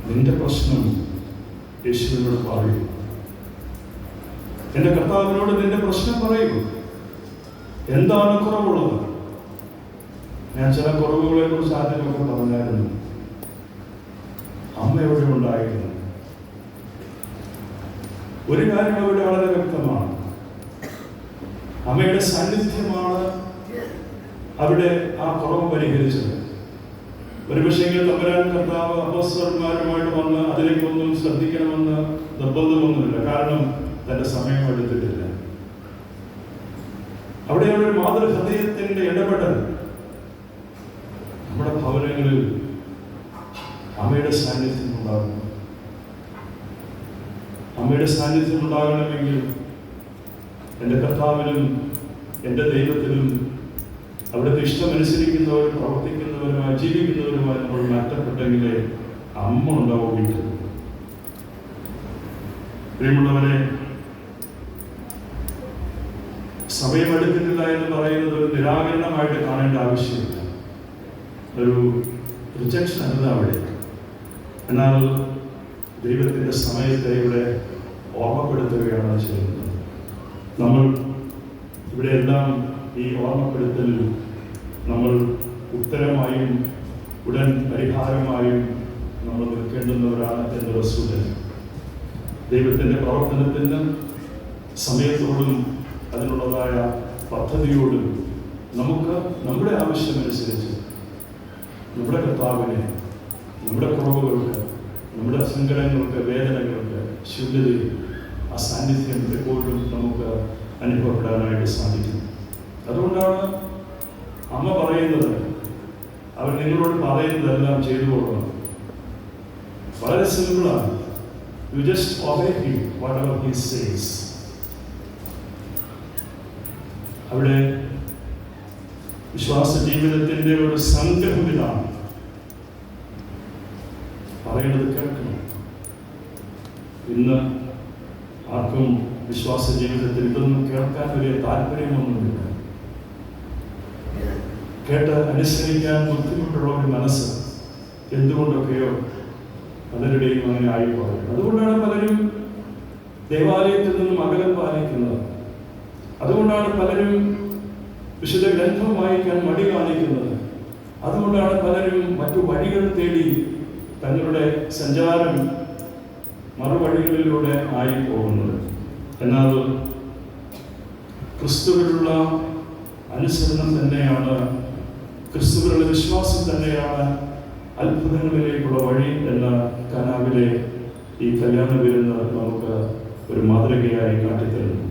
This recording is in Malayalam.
നിന്റെ പ്രശ്നം യേശുവിനോട് പറയൂ. എന്റെ കർത്താവിനോട് നിന്റെ പ്രശ്നം പറയൂ. എന്താണ് കുറവുള്ളത്? ഞാൻ ചില കുറവുകളെ കുറിച്ച് ആദ്യമൊക്കെ പറഞ്ഞായിരുന്നു. അമ്മ എവിടെ ഉണ്ടായിരുന്നു? ഒരു കാര്യം അവിടെ വളരെ വ്യക്തമാണ്. അമ്മയുടെ സാന്നിധ്യമാണ് അവിടെ ആ കുറവ് പരിഹരിച്ചത്. ഒരുപക്ഷെ തമ്പുരാൻ കർത്താവ് അപ്പോസ്തലന്മാരുമായിട്ട് വന്ന് അതിലേക്കൊന്നും ശ്രദ്ധിക്കണമെന്ന് നിർബന്ധമൊന്നുമില്ല. കാരണം തന്റെ സമയം എടുത്തിട്ടില്ല. അവിടെ ഒരു മാതൃഹൃദയത്തിന്റെ ഇടപെടൽ നമ്മുടെ ഭവനങ്ങളിൽ അമ്മയുടെ സാന്നിധ്യം ഉണ്ടാകുന്നു. അമ്മയുടെ സാന്നിധ്യം ഉണ്ടാകണമെങ്കിൽ എൻ്റെ കർത്താവിനും എൻ്റെ ദൈവത്തിനും അവിടുത്തെ ഇഷ്ടമനുസരിക്കുന്നവരും പ്രവർത്തിക്കുന്നവരുമായി ജീവിക്കുന്നവരുമായി നമ്മൾ മാറ്റപ്പെട്ടെങ്കിലേ അമ്മ ഉണ്ടാവും വീട്ടിൽ. പ്രിയമുള്ളവരെ, സമയമെടുക്കുന്നില്ല എന്ന് പറയുന്നത് ഒരു നിരാകരണമായിട്ട് കാണേണ്ട ആവശ്യമില്ല. ഒരു റിജക്ഷൻ അല്ല അവിടെ. എന്നാൽ ദൈവത്തിൻ്റെ സമയത്തെ ഇവിടെ ഓർമ്മപ്പെടുത്തുകയാണ് ചെയ്യുന്നത്. നമ്മൾ ഇവിടെയെല്ലാം ഈ ഓർമ്മപ്പെടുത്തലിൽ നമ്മൾ ഉത്തരമായും ഉടൻ പരിഹാരമായും നമ്മൾ നിൽക്കേണ്ടുന്നവരാണ് എന്നുള്ള സൂചന. ദൈവത്തിൻ്റെ പ്രവർത്തനത്തിന് സമയത്തോടും അതിനുള്ളതായ പദ്ധതിയോടും നമുക്ക് നമ്മുടെ ആവശ്യമനുസരിച്ച് നമ്മുടെ കർത്താവിനെ നമ്മുടെ കുറവുകൾക്ക്, നമ്മുടെ സങ്കടങ്ങൾക്ക്, വേദനകൾക്ക്, ശൂന്യതയിൽ ആ സാന്നിധ്യം എപ്പോഴും നമുക്ക് അനുഭവപ്പെടാനായിട്ട് സാധിക്കും. അതുകൊണ്ടാണ് അമ്മ പറയുന്നത്, അവർ നിങ്ങളോട് പറയുന്നതെല്ലാം ചെയ്തു കൊടുക്കണം. വളരെ സിമ്പിളാണ്. You just obey him whatever he says. അവിടെ വിശ്വാസ ജീവിതത്തിന്റെ ഒരു സംഗ്രഹം ഇതാണ്. പറയുന്നത് കേൾക്കണം. ഇന്ന് ആർക്കും വിശ്വാസ ജീവിതത്തിൽ ഇതൊന്നും കേൾക്കാൻ വലിയ താല്പര്യമൊന്നുമില്ല. കേട്ട് അനുസരിക്കാൻ ബുദ്ധിമുട്ടുള്ള ഒരു മനസ്സ് എന്തുകൊണ്ടൊക്കെയോ പലരുടെയും അങ്ങനെ ആയിപ്പോയത്. അതുകൊണ്ടാണ് പലരും ദേവാലയത്തിൽ നിന്നും അകലം പാലിക്കുന്നത്. അതുകൊണ്ടാണ് പലരും വിശുദ്ധ ഗ്രന്ഥം വായിക്കാൻ മടി കാണിക്കുന്നത്. അതുകൊണ്ടാണ് പലരും മറ്റു വഴികൾ തേടി തങ്ങളുടെ സഞ്ചാരം മറുവഴികളിലൂടെ ആയി പോകുന്നത്. എന്നാൽ ക്രിസ്തുവിലുള്ള അനുസരണം തന്നെയാണ്, ക്രിസ്തുവിലുള്ള വിശ്വാസം തന്നെയാണ് അത്ഭുതങ്ങളിലേക്കുള്ള വഴി എന്ന കനാവിലെ ഈ കല്യാണ വിരുന്ന് നമുക്ക് ഒരു മാതൃകയായി കാട്ടിത്തരുന്നു.